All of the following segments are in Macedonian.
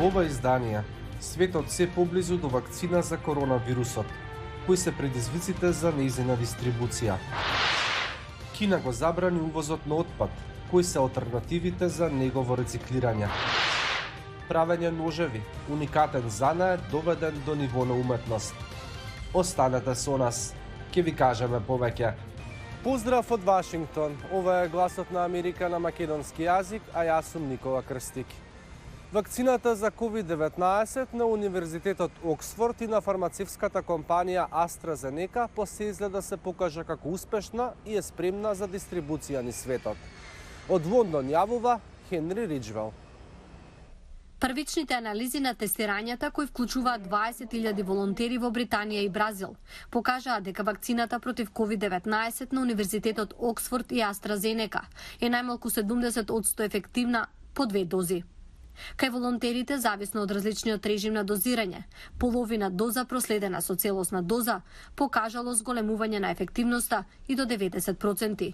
Во ова издание, светот се поблизу до вакцина за коронавирусот. Кои се предизвиците за нејзина дистрибуција? Кина го забрани увозот на отпад. Кои се алтернативите за негово рециклирање? Правење ножеви, уникатен занает доведен до ниво на уметност. Останете со нас, ќе ви кажеме повеќе. Поздрав од Вашингтон. Ова е гласот на Америка на македонски јазик, а јас сум Никола Крстик. Вакцината за COVID-19 на Универзитетот Оксфорд и на фармацевската компанија AstraZeneca посеизгледа да се покажа како успешна и е спремна за дистрибуција низ светот. Од Лондон јавува Хенри Риджвел. Првичните анализи на тестирањата, кои вклучуваат 20.000 волонтери во Британија и Бразил, покажаа дека вакцината против COVID-19 на Универзитетот Оксфорд и AstraZeneca е најмалку 70% ефективна по 2 дози. Кај волонтерите, зависно од различниот режим на дозирање, половина доза проследена со целосна доза покажало зголемување на ефективноста и до 90%.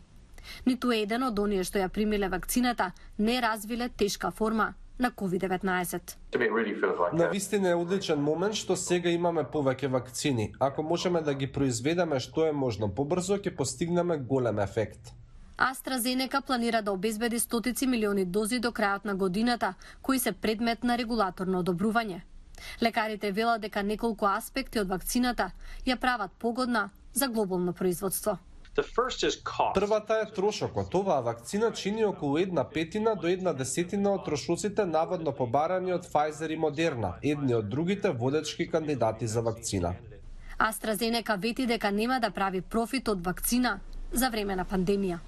Ниту еден од оние што ја примиле вакцината не развиле тешка форма на COVID-19. Навистина е одличен момент што сега имаме повеќе вакцини. Ако можеме да ги произведеме што е можно побрзо, ќе постигнеме голем ефект. AstraZeneca планира да обезбеди стотици милиони дози до крајот на годината, кои се предмет на регулаторно одобрување. Лекарите велат дека неколку аспекти од вакцината ја прават погодна за глобално производство. Првата е трошокот. Оваа вакцина чини околу 1/5 до 1/10 од трошоците наводно побарани од Pfizer и Moderna, едни од другите водечки кандидати за вакцина. AstraZeneca вети дека нема да прави профит од вакцина за време на пандемија.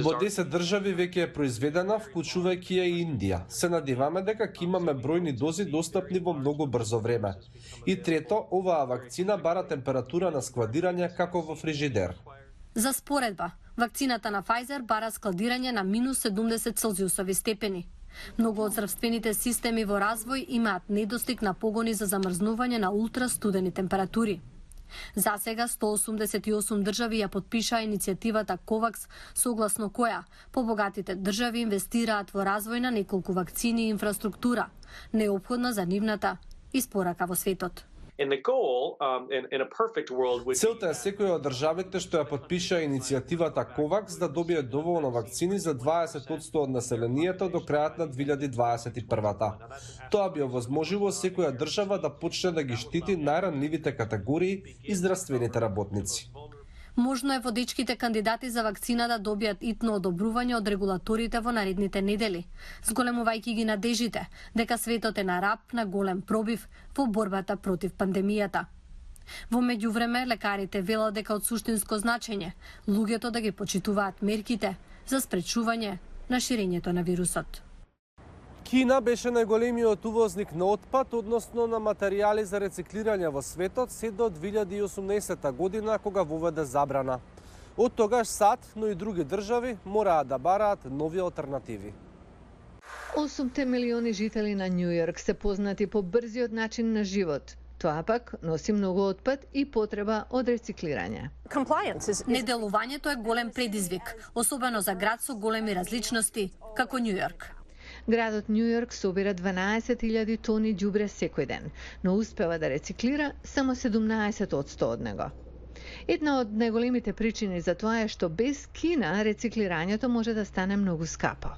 Во 10 држави веќе е произведена, вклучувајќи ја и Индија. Се надеваме дека ќе имаме бројни дози достапни во многу брзо време. И трето, оваа вакцина бара температура на складирање како во фрижидер. За споредба, вакцината на Pfizer бара складирање на -70 целзиусови степени. Многу од здравствените системи во развој имаат недостиг на погони за замрзнување на ултрастудени температури. За сега 188 држави ја подпишаа иницијативата COVAX, согласно која побогатите држави инвестираат во развој на неколку вакцини и инфраструктура, неопходна за нивната испорака во светот. Целта е секоја од државите што ја подпишаа иницијативата COVAX да добие доволно вакцини за 20% од населението до крајот на 2021. Тоа би овозможило секоја држава да почне да ги штити најранливите категории и здравствените работници. Можно е водечките кандидати за вакцина да добијат итно одобрување од регулаторите во наредните недели, зголемувајќи ги надежите дека светот е на рап на голем пробив во борбата против пандемијата. Во меѓувреме, лекарите велат дека од суштинско значење луѓето да ги почитуваат мерките за спречување на ширењето на вирусот. Кина беше најголемиот увозник на отпад, односно на материјали за рециклирање во светот, се до 2018 година, кога воведе забрана. Од тогаш САД, но и други држави мораат да бараат нови алтернативи. 8 милиони жители на Њу Йорк се познати по брзиот начин на живот. Тоа пак носи многу отпад и потреба од рециклирање. Неделувањето е голем предизвик, особено за град со големи различности, како Њу Йорк. Градот Њу Йорк собира 12.000 тони ѓубре секој ден, но успева да рециклира само 17% од него. Една од најголемите причини за тоа е што без Кина рециклирањето може да стане многу скапо.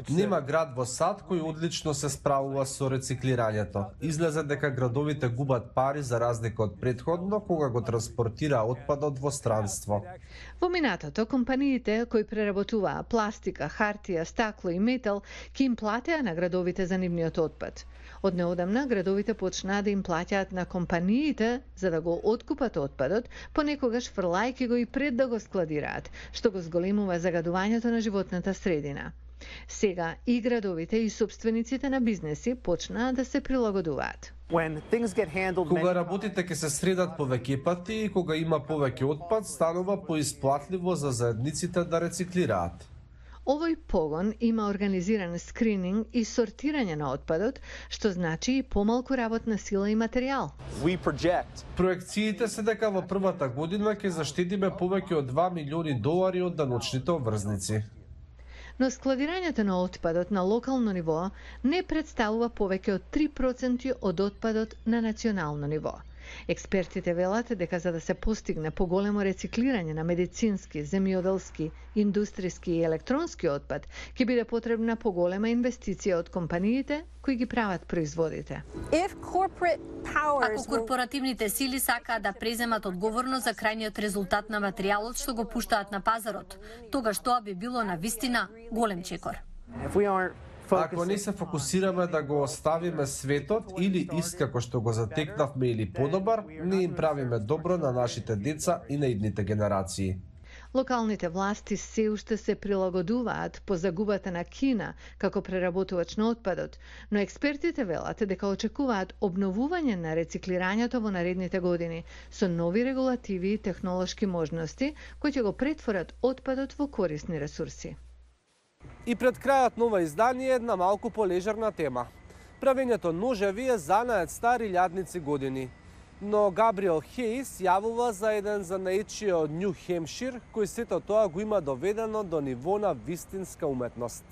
Нема град во САД кој одлично се справува со рециклирањето. Излезе дека градовите губат пари за разлика од претходно кога го транспортира отпадот во странство. Во минатото, компаниите кои преработуваа пластика, хартија, стакло и метал ќе им платеа на градовите за нивниот отпад. Од неодамна градовите почнаа да им плаќаат на компаниите за да го откупат отпадот, понекогаш фрлајќи го и пред да го складираат, што го зголемува загадувањето на животната средина. Сега и градовите и собствениците на бизнеси почнаа да се прилагодуваат. Кога работите ќе се средат повеќе пати и кога има повеќе отпад, станува поисплатливо за заедниците да рециклираат. Овој погон има организиран скрининг и сортирање на отпадот, што значи и помалку работна сила и материјал. Проекциите се дека во првата година ќе заштедиме повеќе од $2 милиони од даночните обврзници. но складирањето на отпадот на локално ниво не представува повеќе од 3% од отпадот на национално ниво. Експертите велат дека за да се постигне поголемо рециклирање на медицински, земјоделски, индустријски и електронски отпад, ќе биде потребна поголема инвестиција од компаниите кои ги прават производите. Ако корпоративните сили сакаат да преземат одговорност за крајниот резултат на материјалот што го пуштаат на пазарот, тогаш тоа би било на вистина голем чекор. Ако не се фокусираме да го оставиме светот или искако што го затекнавме или подобар, не им правиме добро на нашите деца и на идните генерации. Локалните власти се уште се прилагодуваат по загубата на Кина како преработувач на отпадот, но експертите велат дека очекуваат обновување на рециклирањето во наредните години со нови регулативи и технолошки можности кои ќе го претворат отпадот во корисни ресурси. И пред крајот на ова издание една малку полежерна тема. Правењето ножеви е занаед стар илјадници години. Но Габриел Хейс јавува за еден занаечие од Нью Хемшир, кој сето тоа го има доведено до ниво на вистинска уметност.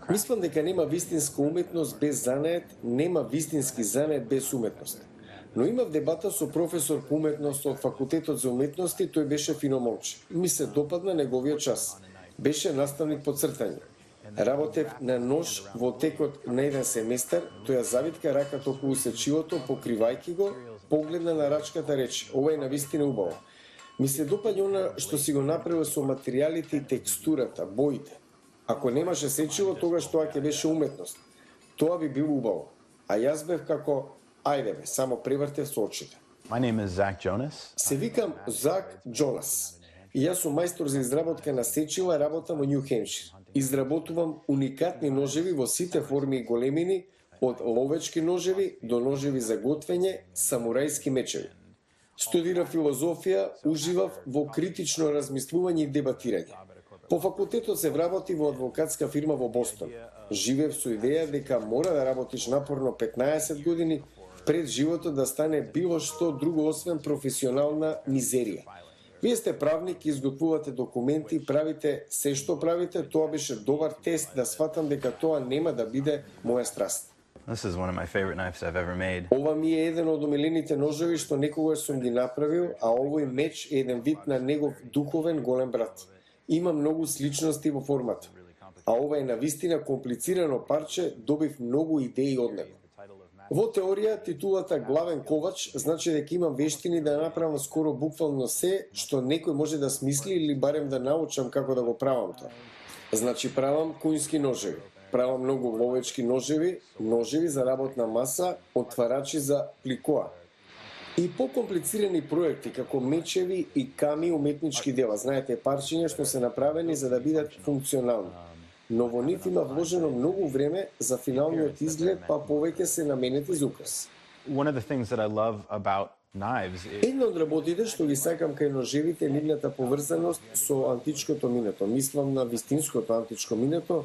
Мислам дека нема вистинска уметност без занает, нема вистински занает без уметност. Но имав дебата со професор по уметност од Факултетот за уметности, тој беше финомолче. Ми се допадна неговиот час. Беше наставник по цртање. Работев на нож во текот на еден семестар, тој ја завитка раката околу сечивото, покривајки го, погледна на рачката рече: ова е навистина убаво. Ми се допаѓа она што си го направил со материјалите и текстурата, боите. Ако немаше сечиво, тогаш тоа ќе беше уметност. Тоа би било убаво. А јас бев како: ајде бе, само превртев со очите. My name is Zach Jonas. Се викам Зак Джонас. И јас сум мајстор за изработка на сечива, работам во Нью Хемшир. Изработувам уникатни ножеви во сите форми и големини, од ловечки ножеви до ножеви за готвење, самурајски мечеви. Студирав филозофија, уживав во критично размислување и дебатирање. По факултетот се вработи во адвокатска фирма во Бостон. Живеев со идеја дека мора да работиш напорно 15 години пред животот да стане било што друго освен професионална мизерија. Вие сте правник, изготвувате документи, правите се што правите, тоа беше добар тест да сватам дека тоа нема да биде моја страст. This is one of my favorite knives I've ever made. Ова ми е еден од омилените ножеви што некогаш сум ги направил, а овој меч е еден вид на негов духовен голем брат. Има многу сличности во формата. А ова е навистина комплицирано парче, добив многу идеи од него. Во теорија, титулата главен ковач значи дека имам вештини да направам скоро буквално се што некој може да смисли или барем да научам како да го правам тоа. Значи правам кујнски ножеви, правам многу ловечки ножеви, ножеви за работна маса, отварачи за пликоа. И покомплицирани проекти како мечеви и ками уметнички дела, знаете, парчиња што се направени за да бидат функционални. Но во нив има вложено многу време за финалниот изглед, па повеќе се наменети за украс. Една од работите што ги сакам кај ножевите е нивната поврзаност со античкото минато. Мислам на вистинското античко минато.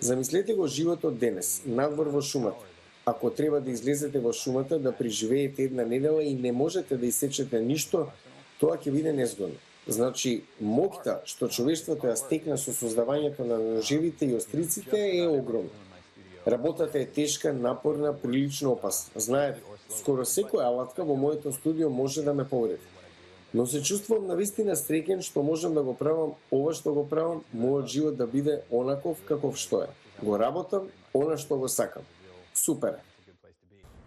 Замислете го животот денес, надвор во шумата. Ако треба да излезете во шумата, да преживеете една недела и не можете да исечете ништо, тоа ќе биде незгодно. Значи, моќта што човештвото ја стекна со создавањето на ножевите и остриците е огромна. Работата е тешка, напорна, прилично опасна. Знаете, скоро секоја алатка во моето студио може да ме повреди. Но се чувствувам навистина среќен што можам да го правам ова што го правам, мојот живот да биде онаков каков што е. Го работам она што го сакам. Супер!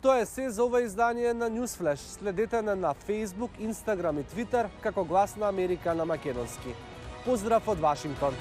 Тоа е се за ова издание на Newsflash. Следете на Facebook, Instagram и Twitter како Глас на Америка на македонски. Поздрав од Вашингтон!